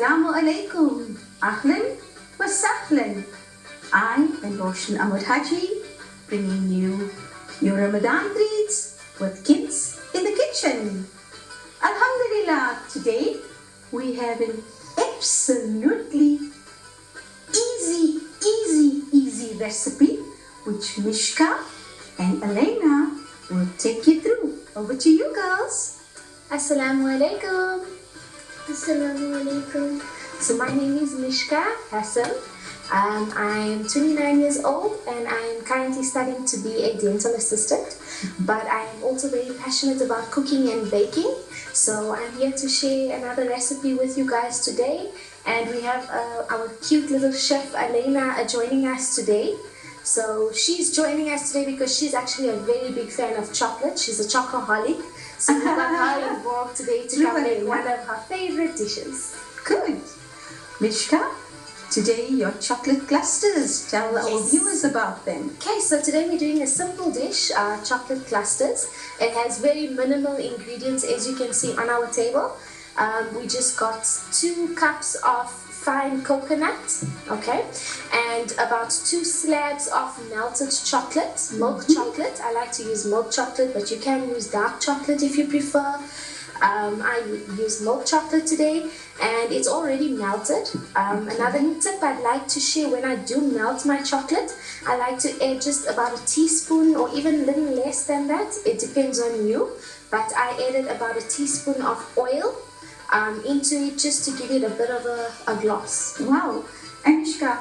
Assalamu alaikum. Ahlan wa sahlan. I am Roshan Ahmad Haji, bringing you your Ramadan treats with kids in the kitchen. Alhamdulillah, today we have an absolutely easy recipe which Mishka and Elena will take you through. Over to you girls. Assalamu alaikum. Assalamu alaikum. So my name is Mishka Hassan. I'm 29 years old and I'm currently studying to be a dental assistant. But I am also very passionate about cooking and baking. So I'm here to share another recipe with you guys today. And we have our cute little chef Elena joining us today. So she's joining us today because she's actually a very big fan of chocolate. She's a chocoholic. So we got her involved today to come make one of her favorite dishes. Good. Mishka, today your chocolate clusters. Tell our viewers about them. Okay, so today we're doing a simple dish, chocolate clusters. It has very minimal ingredients as you can see on our table. We just got 2 cups of fine coconut, okay, and about 2 slabs of melted chocolate, milk chocolate. I like to use milk chocolate, but you can use dark chocolate if you prefer. I use milk chocolate today and it's already melted. Another tip I'd like to share: when I do melt my chocolate, I like to add just about a teaspoon or even a little less than that. It depends on you, but I added about a teaspoon of oil into it just to give it a bit of a gloss. Wow. And Mishka,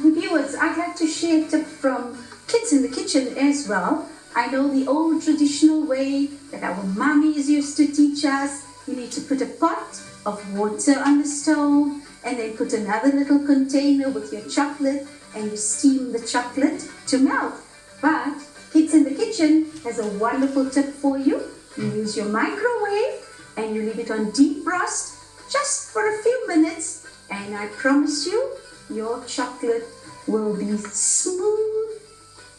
viewers, I'd like to share a tip from kids in the kitchen as well. I know the old traditional way that our mummies used to teach us. You need to put a pot of water on the stove and then put another little container with your chocolate and you steam the chocolate to melt. But Kids in the Kitchen has a wonderful tip for you. You use your microwave and you leave it on defrost just for a few minutes, and I promise you, your chocolate will be smooth,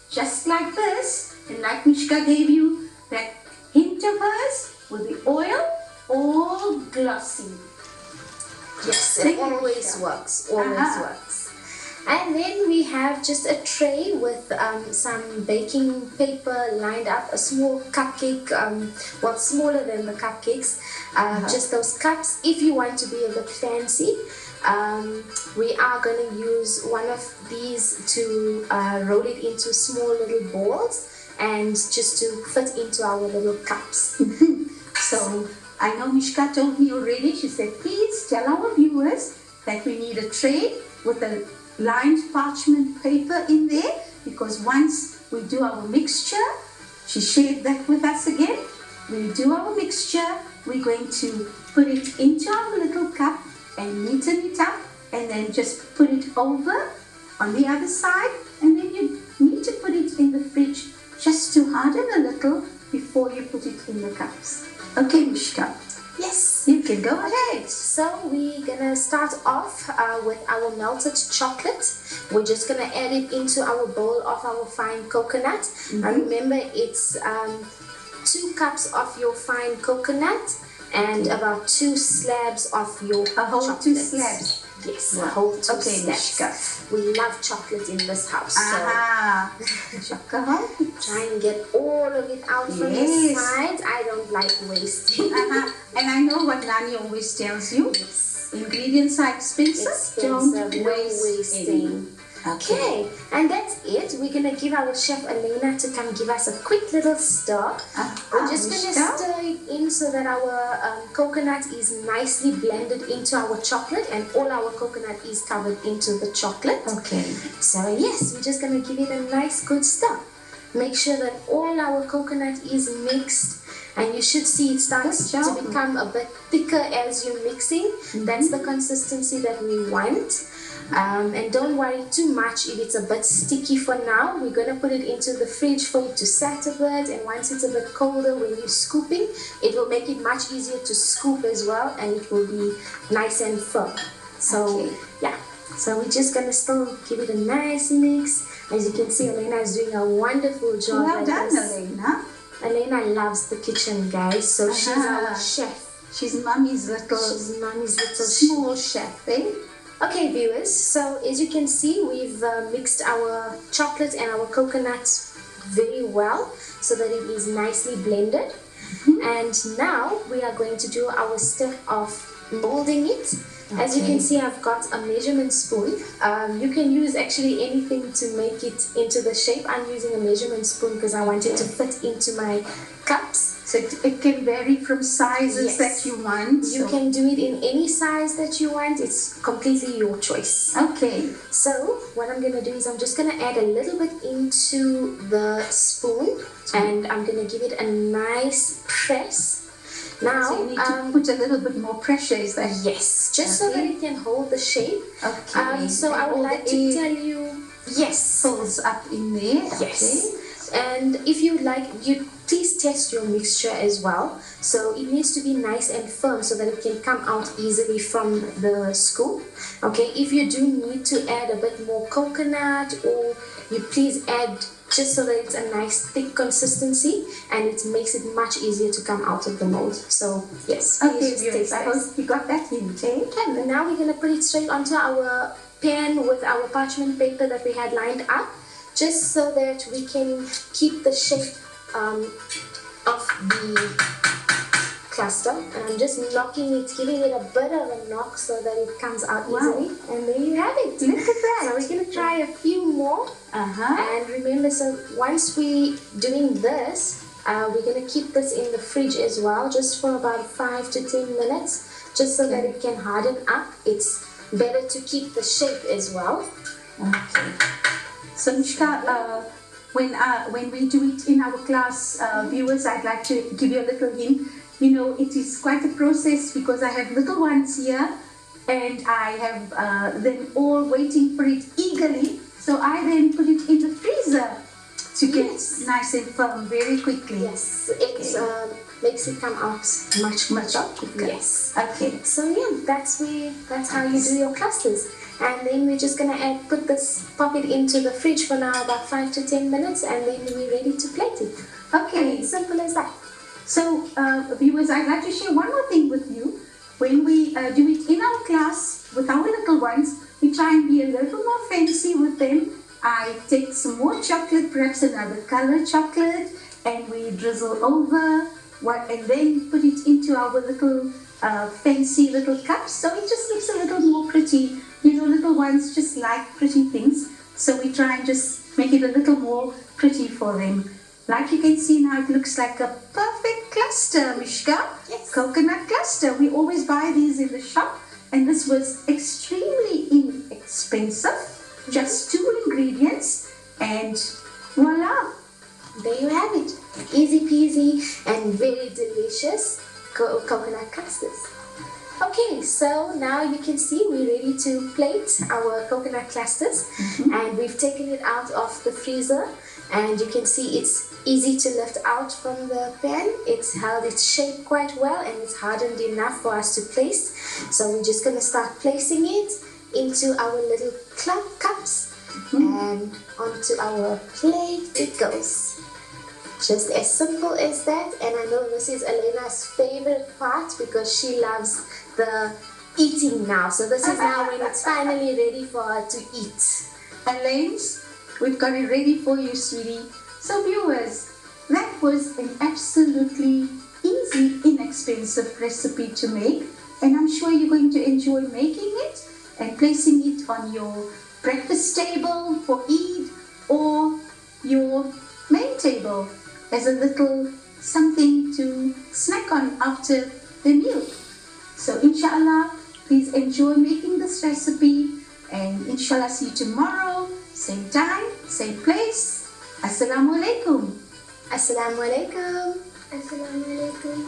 just like this. And like Mishka gave you that hint of hers with the oil, all glossy. Yes, it always works, works. And then we have just a tray with some baking paper lined up, a small cupcake, well, smaller than the cupcakes, just those cups. If you want to be a bit fancy, we are going to use one of these to roll it into small little balls and just to fit into our little cups. So I know Mishka told me already. She said, please tell our viewers that we need a tray with a lined parchment paper in there, because once we do our mixture, she shared that with us again. We do our mixture, we're going to put it into our little cup and neaten it up and then just put it over on the other side, and then you need to put it in the fridge just to harden a little before you put it in the cups. Okay, Mishka. Yes. You can go ahead. So we're gonna start off with our melted chocolate. We're just gonna add it into our bowl of our fine coconut. And remember, it's 2 cups of your fine coconut and about 2 slabs of your chocolate. 2 slabs. Yes, a whole 2 okay, slabs. Mishka. We love chocolate in this house. Chocolate. Try and get all of it out from the sides. I don't like wasting. And I know what Nani always tells you. Yes. Ingredients are expensive. Don't waste any. Okay, and that's it. We're gonna give our chef Elena to come give us a quick little stir. We're just gonna stir it in so that our coconut is nicely blended into our chocolate and all our coconut is covered into the chocolate. Okay. So yes, we're just gonna give it a nice good stir. Make sure that all our coconut is mixed, and you should see it starts to become a bit thicker as you're mixing. That's the consistency that we want. And don't worry too much if it's a bit sticky for now. We're going to put it into the fridge for it to set a bit, and once it's a bit colder when you're scooping, it will make it much easier to scoop as well, and it will be nice and firm. So yeah, so we're just going to still give it a nice mix. As you can see, Elena is doing a wonderful job. Well done, Elena. Elena loves the kitchen, guys, so she's our chef. She's mommy's little small chef, eh? Okay, viewers, so as you can see, we've mixed our chocolate and our coconut very well so that it is nicely blended. And now we are going to do our step of molding it. As you can see, I've got a measurement spoon. You can use actually anything to make it into the shape. I'm using a measurement spoon because I want it to fit into my cups. So it can vary from sizes that you want. You can do it in any size that you want. It's completely your choice. Okay. So what I'm going to do is I'm just going to add a little bit into the spoon and I'm going to give it a nice press. Now, so you need to put a little bit more pressure, is that? Yes, just so that it can hold the shape. Okay. So I would like to tell you, yes. Pulls up in there. Yes. And if you like, you please test your mixture as well. So it needs to be nice and firm so that it can come out easily from the scoop. Okay, if you do need to add a bit more coconut, or you please add just so that it's a nice thick consistency and it makes it much easier to come out of the mold. So yes, okay, viewers, I hope you got that in, okay? Okay, now we're going to put it straight onto our pan with our parchment paper that we had lined up, just so that we can keep the shape of the cluster. And I'm just knocking it, giving it a bit of a knock so that it comes out easily. And there you have it. Look at that. So we're going to try a few more. And remember, so once we're doing this, we're going to keep this in the fridge as well, just for about 5 to 10 minutes, just so that it can harden up. It's better to keep the shape as well. Okay. So Mishka, when we do it in our class, viewers, I'd like to give you a little hint. You know, it is quite a process because I have little ones here and I have them all waiting for it eagerly. So I then put it in the freezer to get nice and firm very quickly. Yes, it makes it come out much quicker. Yes. Okay. So yeah, that's how you do your clusters. And then we're just gonna pop it into the fridge for now about 5 to 10 minutes, and then we're ready to plate it. Okay. And simple as that. So viewers, I'd like to share one more thing with you. When we do it in our class with our little ones, we try and be a little more fancy with them. I take some more chocolate, perhaps another color chocolate, and we drizzle over and then put it into our little fancy little cups. So it just looks a little more pretty. You know, little ones just like pretty things. So we try and just make it a little more pretty for them. Like you can see now, it looks like a perfect cluster, Mishka. Yes. Coconut cluster. We always buy these in the shop. And this was extremely inexpensive. Just 2 ingredients. And voila. There you have it. Easy peasy and very delicious coconut clusters. Okay, so now you can see we're ready to plate our coconut clusters. And we've taken it out of the freezer. And you can see it's easy to lift out from the pan. It's held its shape quite well and it's hardened enough for us to place. So we're just going to start placing it into our little cups and onto our plate it goes. Just as simple as that. And I know this is Elena's favorite part because she loves the eating now. So this is now when it's finally ready for her to eat. Elaine's, we've got it ready for you, sweetie. So viewers, that was an absolutely easy, inexpensive recipe to make. And I'm sure you're going to enjoy making it and placing it on your breakfast table for Eid or your main table as a little something to snack on after the meal. So inshallah, please enjoy making this recipe and inshallah see you tomorrow, same time, same place. Assalamu alaikum. Assalamu alaikum. Assalamu alaikum.